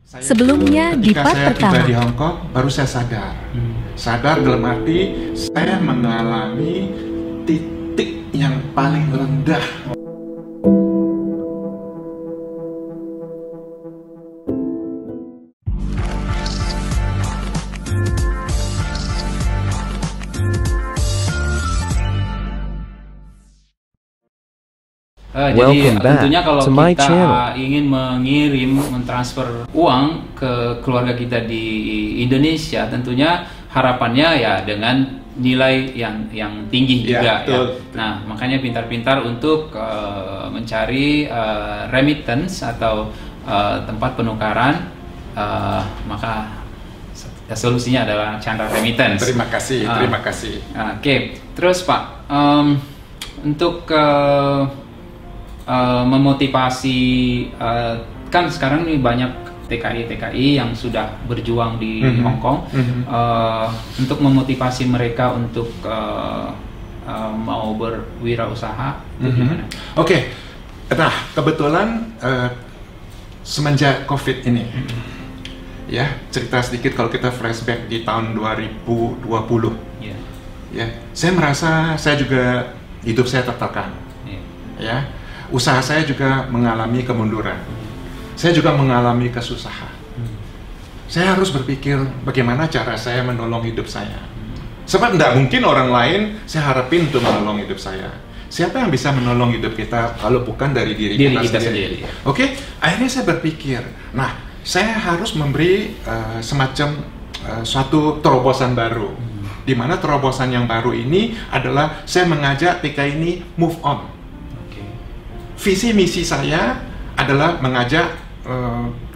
Sebelumnya di part saya pertama tiba di Hong Kong, baru saya sadar. Sadar dalam arti saya mengalami titik yang paling rendah. Jadi tentunya kalau kita ingin mentransfer uang ke keluarga kita di Indonesia, tentunya harapannya ya dengan nilai yang tinggi juga ya. Nah, makanya pintar-pintar untuk mencari remittance atau tempat penukaran, maka solusinya adalah Chandra Remittance. Terima kasih, terima kasih. Oke, terus Pak, untuk memotivasi, kan sekarang nih banyak TKI yang sudah berjuang di Hong Kong, untuk memotivasi mereka untuk mau berwirausaha itu gimana? Oke, nah kebetulan semenjak COVID ini, ya cerita sedikit kalau kita flashback di tahun 2020, ya saya merasa saya juga hidup saya tertekan, ya. Usaha saya juga mengalami kemunduran. Saya juga mengalami kesusahan. Saya harus berpikir bagaimana cara saya menolong hidup saya. Sebab tidak mungkin orang lain saya harapin untuk menolong hidup saya. Siapa yang bisa menolong hidup kita kalau bukan dari diri kita sendiri? Oke, akhirnya saya berpikir, nah saya harus memberi semacam suatu terobosan baru. Di mana terobosan yang baru ini adalah saya mengajak TK ini move on. Visi misi saya adalah mengajak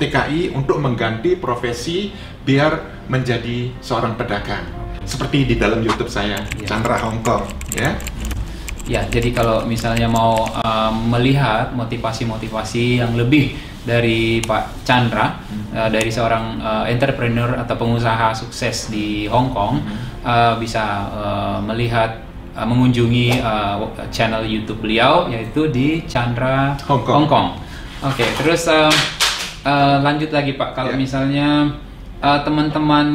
TKI untuk mengganti profesi biar menjadi seorang pedagang. Seperti di dalam YouTube saya, Chandra Hong Kong, ya. Ya, jadi kalau misalnya mau melihat motivasi-motivasi yang lebih dari Pak Chandra, dari seorang entrepreneur atau pengusaha sukses di Hong Kong, bisa melihat mengunjungi channel YouTube beliau, yaitu di Chandra Hong Kong. Oke, terus lanjut lagi Pak, kalau misalnya teman-teman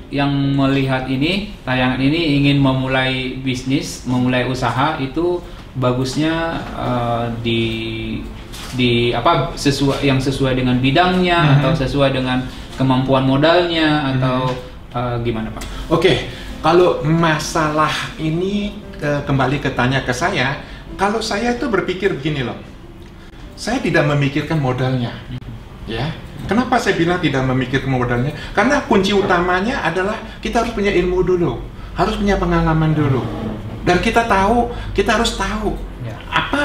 yang melihat ini, tayangan ini ingin memulai bisnis, memulai usaha, itu bagusnya sesuai dengan bidangnya, atau sesuai dengan kemampuan modalnya, atau gimana Pak? Oke, kalau masalah ini kembali tanya ke saya, kalau saya itu berpikir begini loh, saya tidak memikirkan modalnya, ya. Kenapa saya bilang tidak memikirkan modalnya? Karena kunci utamanya adalah kita harus punya ilmu dulu, harus punya pengalaman dulu, dan kita harus tahu apa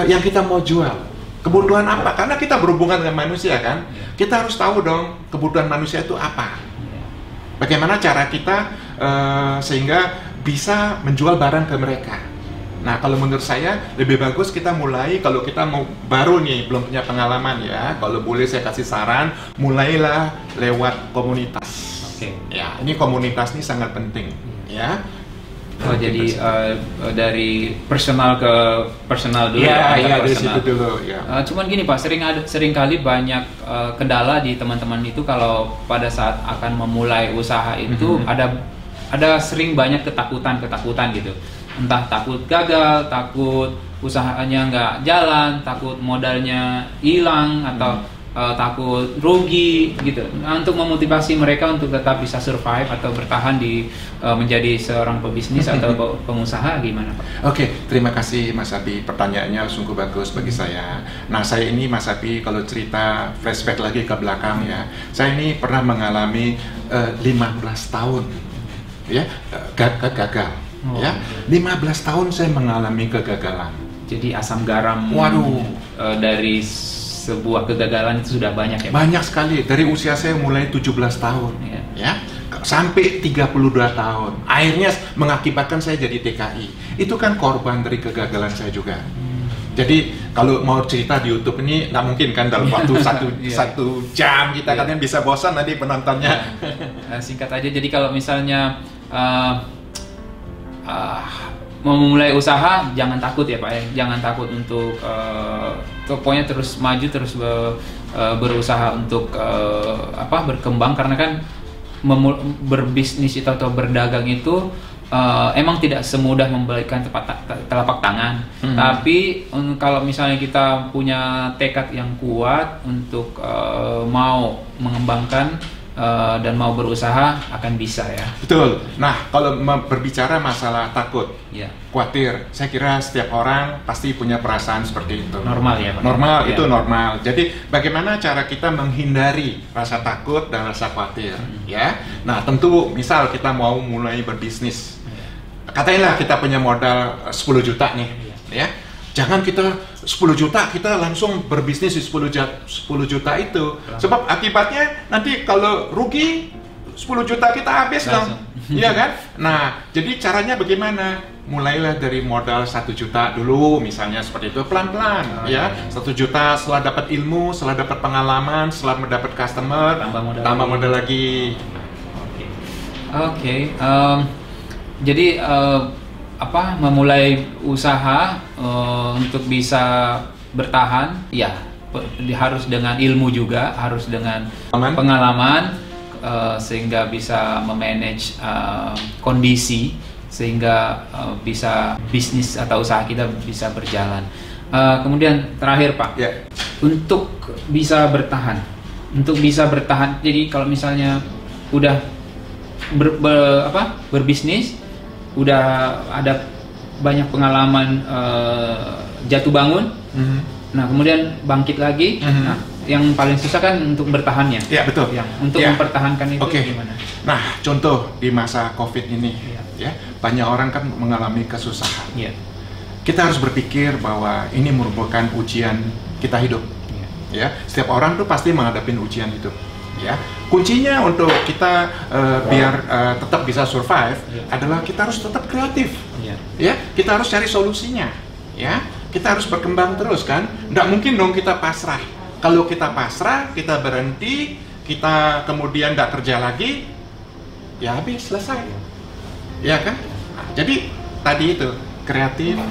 yang kita mau jual, kebutuhan apa, karena kita berhubungan dengan manusia kan, kita harus tahu dong kebutuhan manusia itu apa, bagaimana cara kita sehingga bisa menjual barang ke mereka. Nah, kalau menurut saya lebih bagus kita mulai, kalau kita mau baru nih, belum punya pengalaman ya, kalau boleh saya kasih saran, mulailah lewat komunitas. Ya, ini komunitas ini sangat penting, ya. Oh, jadi dari personal ke personal dulu, dari situ dulu, ya. Cuman gini Pak, sering kali banyak kendala di teman-teman itu kalau pada saat akan memulai usaha itu ada sering banyak ketakutan gitu, entah takut gagal, takut usahanya nggak jalan, takut modalnya hilang, atau takut rugi gitu. Nah, untuk memotivasi mereka untuk tetap bisa survive atau bertahan di menjadi seorang pebisnis atau pengusaha, gimana Pak? Oke, terima kasih Mas Abi, pertanyaannya sungguh bagus bagi saya. Nah, saya ini Mas Abi, kalau cerita flashback lagi ke belakang ya, saya ini pernah mengalami 15 tahun ya gagal, ya. 15 tahun saya mengalami kegagalan. Jadi asam garam dari sebuah kegagalan itu sudah banyak ya? Banyak sekali, dari usia saya mulai 17 tahun ya sampai 32 tahun, akhirnya mengakibatkan saya jadi TKI. Itu kan korban dari kegagalan saya juga. Jadi kalau mau cerita di YouTube ini nggak mungkin kan dalam waktu satu jam kita katanya bisa bosan nanti penontonnya. Singkat aja, jadi kalau misalnya mau memulai usaha, jangan takut ya Pak ya, jangan takut untuk pokoknya terus maju, terus berusaha untuk berkembang, karena kan berbisnis itu atau berdagang itu emang tidak semudah membalikan telapak tangan. Tapi kalau misalnya kita punya tekad yang kuat untuk mau mengembangkan dan mau berusaha, akan bisa ya. Betul. Nah, kalau berbicara masalah takut, khawatir, saya kira setiap orang pasti punya perasaan seperti itu. Normal ya, Pak? Normal, itu normal. Jadi bagaimana cara kita menghindari rasa takut dan rasa khawatir, ya? Nah, tentu misal kita mau mulai berbisnis, katakanlah kita punya modal 10 juta nih, ya. Jangan kita 10 juta kita langsung berbisnis di 10 juta itu. Sebab akibatnya nanti kalau rugi 10 juta kita habis dong. Iya kan? Nah, jadi caranya bagaimana? Mulailah dari modal 1 juta dulu, misalnya seperti itu, pelan-pelan ya. 1 juta, setelah dapat ilmu, setelah dapat pengalaman, setelah mendapat customer, tambah modal lagi. Oke. Jadi memulai usaha untuk bisa bertahan, ya harus dengan ilmu juga, harus dengan pengalaman, sehingga bisa memanage kondisi, sehingga bisa bisnis atau usaha kita bisa berjalan. Kemudian terakhir Pak, untuk bisa bertahan, jadi kalau misalnya udah berbisnis, udah ada banyak pengalaman jatuh bangun, nah kemudian bangkit lagi. Nah, yang paling susah kan untuk bertahannya. Ya, betul. Untuk mempertahankan itu gimana? Nah, contoh di masa COVID ini, ya banyak orang kan mengalami kesusahan. Kita harus berpikir bahwa ini merupakan ujian kita hidup. Ya, setiap orang tuh pasti menghadapi ujian hidup. Ya, kuncinya untuk kita biar tetap bisa survive adalah kita harus tetap kreatif. Ya, kita harus cari solusinya. Ya, kita harus berkembang terus kan. Nggak mungkin dong kita pasrah. Kalau kita pasrah, kita berhenti, kita kemudian nggak kerja lagi, ya habis, selesai. Ya kan? Nah, jadi tadi itu kreatif,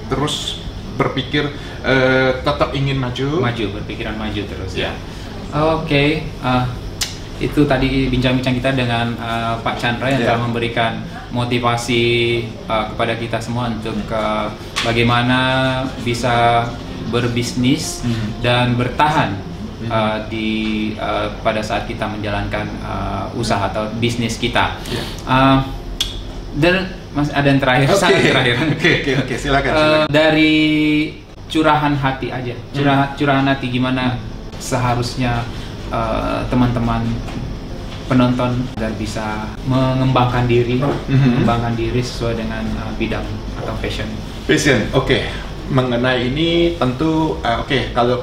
terus berpikir tetap ingin maju, berpikiran maju terus ya. Oke, itu tadi bincang-bincang kita dengan Pak Chandra yang telah memberikan motivasi kepada kita semua untuk bagaimana bisa berbisnis dan bertahan pada saat kita menjalankan usaha atau bisnis kita. Dan masih ada yang terakhir, sangat terakhir. Oke, silakan. Dari curahan hati aja, curahan hati gimana seharusnya teman-teman penonton agar bisa mengembangkan diri sesuai dengan bidang atau passion. Oke. Mengenai ini tentu kalau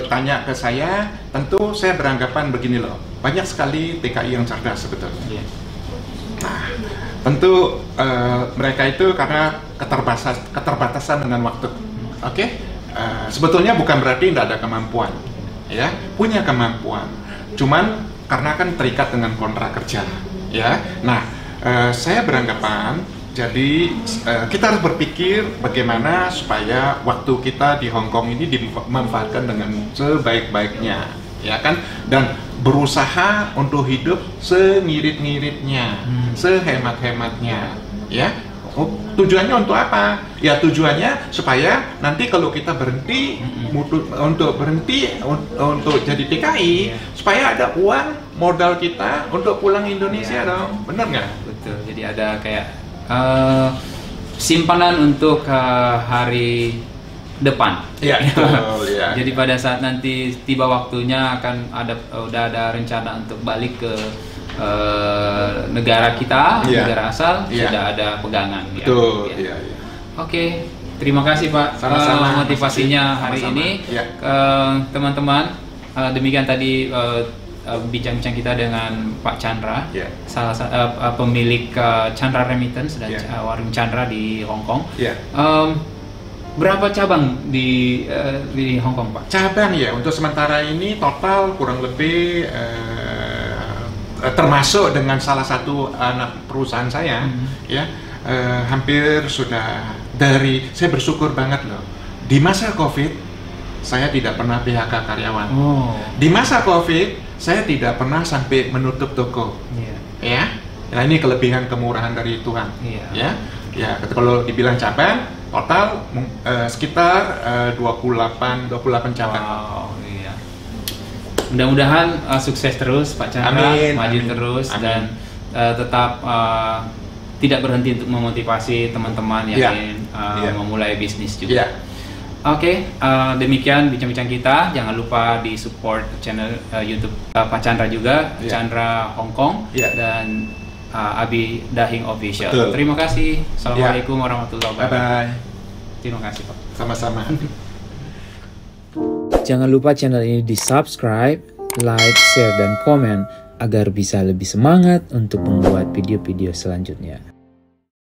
tanya ke saya, tentu saya beranggapan begini loh. Banyak sekali TKI yang cerdas sebetulnya. Nah, tentu mereka itu karena keterbatasan dengan waktu. Sebetulnya bukan berarti tidak ada kemampuan, ya, punya kemampuan. Cuman karena kan terikat dengan kontrak kerja, ya. Nah, saya beranggapan jadi kita harus berpikir bagaimana supaya waktu kita di Hong Kong ini dimanfaatkan dengan sebaik-baiknya, ya kan? Dan berusaha untuk hidup sengirit-ngiritnya, sehemat-hematnya, ya. Tujuannya untuk apa? Ya tujuannya supaya nanti kalau kita berhenti untuk jadi TKI, supaya ada uang modal kita untuk pulang Indonesia dong, bener nggak? Betul. Jadi ada kayak simpanan untuk hari depan. Betul, ya. Jadi pada saat nanti tiba waktunya udah ada rencana untuk balik ke negara kita, negara asal, sudah ada pegangan. Betul. Oke, terima kasih Pak motivasinya hari ini. Teman-teman, demikian tadi bincang-bincang kita dengan Pak Chandra, salah pemilik Chandra Remittance dan warung Chandra di Hong Kong. Berapa cabang di Hong Kong, Pak? Cabang ya, untuk sementara ini total kurang lebih termasuk dengan salah satu anak perusahaan saya, hampir sudah saya bersyukur banget loh. Di masa COVID saya tidak pernah PHK karyawan. Oh. Di masa COVID, saya tidak pernah sampai menutup toko. Ya. Nah, ini kelebihan kemurahan dari Tuhan. Ya. Ya, kalau dibilang cabang, total sekitar 28 cabang. Wow, iya. Mudah-mudahan sukses terus Pak Chandra, maju terus dan tetap tidak berhenti untuk memotivasi teman-teman yang ingin memulai bisnis juga. Oke, demikian bincang-bincang kita. Jangan lupa di support channel YouTube Pak Chandra juga, Chandra Hong Kong dan Abi Dahing Official. Betul. Terima kasih. Assalamualaikum warahmatullahi wabarakatuh. Bye-bye. Terima kasih Pak. Sama-sama. Jangan lupa channel ini di subscribe, like, share, dan komen agar bisa lebih semangat untuk membuat video-video selanjutnya.